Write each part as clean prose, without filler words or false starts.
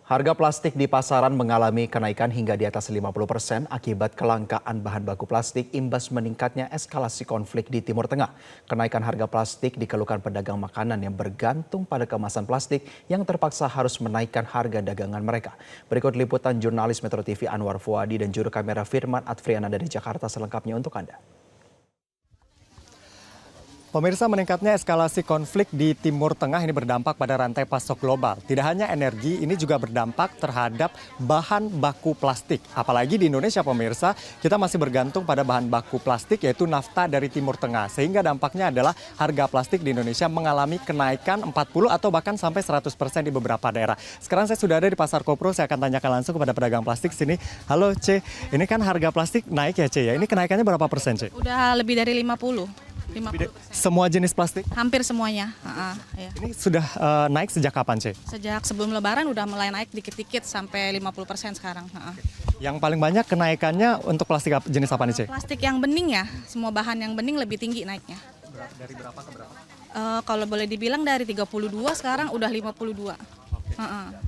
Harga plastik di pasaran mengalami kenaikan hingga di atas 50% akibat kelangkaan bahan baku plastik imbas meningkatnya eskalasi konflik di Timur Tengah. Kenaikan harga plastik dikeluhkan pedagang makanan yang bergantung pada kemasan plastik yang terpaksa harus menaikkan harga dagangan mereka. Berikut liputan jurnalis Metro TV Anwar Fuadi dan juru kamera Firman Advriana dari Jakarta selengkapnya untuk Anda. Pemirsa, meningkatnya eskalasi konflik di Timur Tengah ini berdampak pada rantai pasok global. Tidak hanya energi, ini juga berdampak terhadap bahan baku plastik. Apalagi di Indonesia, pemirsa, kita masih bergantung pada bahan baku plastik yaitu nafta dari Timur Tengah. Sehingga dampaknya adalah harga plastik di Indonesia mengalami kenaikan 40 atau bahkan sampai 100% di beberapa daerah. Sekarang saya sudah ada di Pasar Kopro, saya akan tanyakan langsung kepada pedagang plastik sini. Halo C, ini kan harga plastik naik ya C ya? Ini kenaikannya berapa persen C? Udah lebih dari 50. Semua jenis plastik? Hampir semuanya. Ya. Ini sudah naik sejak kapan, C? Sejak sebelum Lebaran udah mulai naik dikit-dikit sampai 50% sekarang. Yang paling banyak kenaikannya untuk plastik jenis apa nih, C? Plastik yang bening ya, semua bahan yang bening lebih tinggi naiknya. Dari berapa ke berapa? Kalau boleh dibilang dari 32 sekarang udah 52.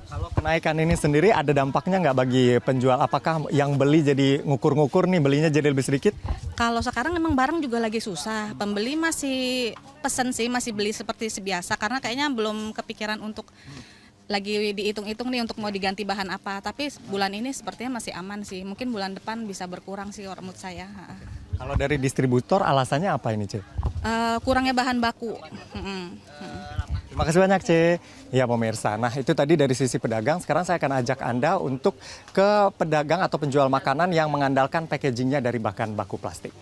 Kalau kenaikan ini sendiri ada dampaknya nggak bagi penjual? Apakah yang beli jadi ngukur-ngukur nih, belinya jadi lebih sedikit? Kalau sekarang memang barang juga lagi susah. Pembeli masih pesen sih, masih beli seperti biasa karena kayaknya belum kepikiran untuk lagi dihitung-hitung nih untuk mau diganti bahan apa. Tapi bulan ini sepertinya masih aman sih. Mungkin bulan depan bisa berkurang sih menurut saya. Kalau dari distributor alasannya apa ini, C? Kurangnya bahan baku. Terima kasih banyak, C. Ya, pemirsa. Nah, itu tadi dari sisi pedagang. Sekarang saya akan ajak Anda untuk ke pedagang atau penjual makanan yang mengandalkan packagingnya dari bahan baku plastik.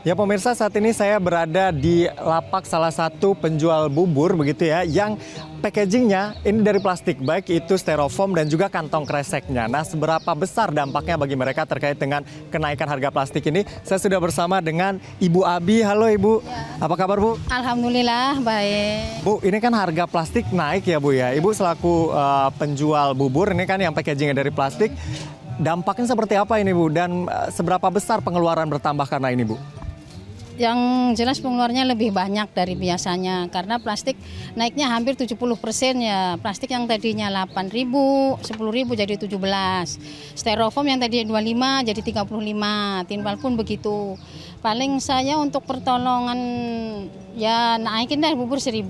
Ya pemirsa, saat ini saya berada di lapak salah satu penjual bubur begitu ya, yang packagingnya ini dari plastik, baik itu styrofoam dan juga kantong kreseknya. Nah, seberapa besar dampaknya bagi mereka terkait dengan kenaikan harga plastik ini? Saya sudah bersama dengan Ibu Abi. Halo Ibu, apa kabar Bu? Alhamdulillah baik. Bu, ini kan harga plastik naik ya Bu ya. Ibu selaku penjual bubur ini kan yang packagingnya dari plastik, dampaknya seperti apa ini Bu? Dan seberapa besar pengeluaran bertambah karena ini Bu? Yang jelas pengeluarannya lebih banyak dari biasanya karena plastik naiknya hampir 70% ya. Plastik yang tadinya 8.000, 10.000 jadi 17. Styrofoam yang tadinya 25 jadi 35. Tinpal pun begitu. Paling saya untuk pertolongan ya naikin deh bubur 1.000.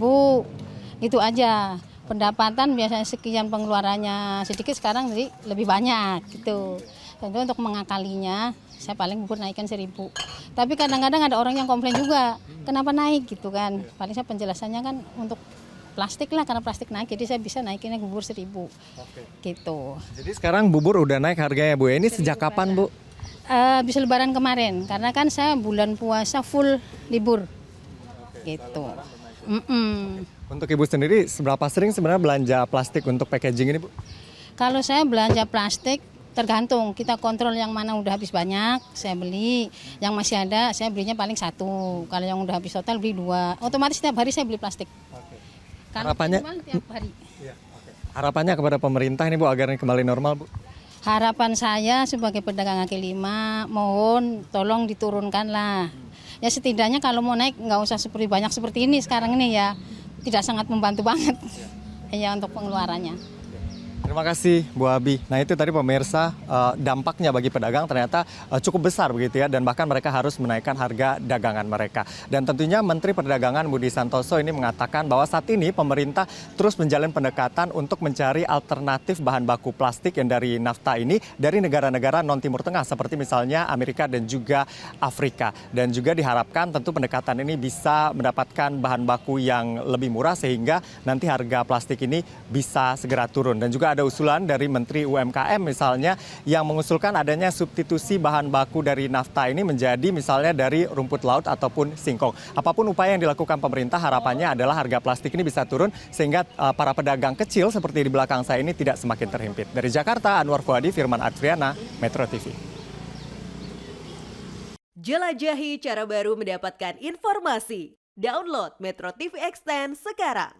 Itu aja. Pendapatan biasanya sekian, pengeluarannya sedikit, sekarang jadi lebih banyak gitu. Tentu untuk mengakalinya saya paling bubur naikkan 1.000. Tapi kadang-kadang ada orang yang komplain juga, kenapa naik gitu kan. Paling saya penjelasannya kan untuk plastik lah, karena plastik naik jadi saya bisa naikinnya bubur 1.000. Gitu. Jadi sekarang bubur udah naik harganya Bu. Ini sejak kapan Bu? Bisa Lebaran kemarin, karena kan saya bulan puasa full libur. Gitu. Untuk Ibu sendiri, seberapa sering sebenarnya belanja plastik untuk packaging ini Bu? Kalau saya belanja plastik, tergantung, kita kontrol yang mana udah habis banyak, saya beli. Yang masih ada, saya belinya paling 1. Kalau yang udah habis total, beli 2. Otomatis setiap hari saya beli plastik. Harapannya, tiap hari. Harapannya kepada pemerintah ini Bu, agar ini kembali normal Bu? Harapan saya sebagai pedagang kaki lima, mohon tolong diturunkan lah. Ya setidaknya kalau mau naik, nggak usah banyak seperti ini sekarang ini ya. Tidak sangat membantu banget ya untuk pengeluarannya. Terima kasih Bu Abi. Nah itu tadi pemirsa, dampaknya bagi pedagang ternyata cukup besar begitu ya. Dan bahkan mereka harus menaikkan harga dagangan mereka. Dan tentunya Menteri Perdagangan Budi Santoso ini mengatakan bahwa saat ini pemerintah terus menjalin pendekatan untuk mencari alternatif bahan baku plastik yang dari nafta ini dari negara-negara non-Timur Tengah seperti misalnya Amerika dan juga Afrika. Dan juga diharapkan tentu pendekatan ini bisa mendapatkan bahan baku yang lebih murah sehingga nanti harga plastik ini bisa segera turun. Dan juga ada usulan dari Menteri UMKM misalnya yang mengusulkan adanya substitusi bahan baku dari nafta ini menjadi misalnya dari rumput laut ataupun singkong. Apapun upaya yang dilakukan pemerintah, harapannya adalah harga plastik ini bisa turun sehingga para pedagang kecil seperti di belakang saya ini tidak semakin terhimpit. Dari Jakarta, Anwar Fuadi, Firman Advriana, Metro TV. Jelajahi cara baru mendapatkan informasi. Download Metro TV Extend sekarang.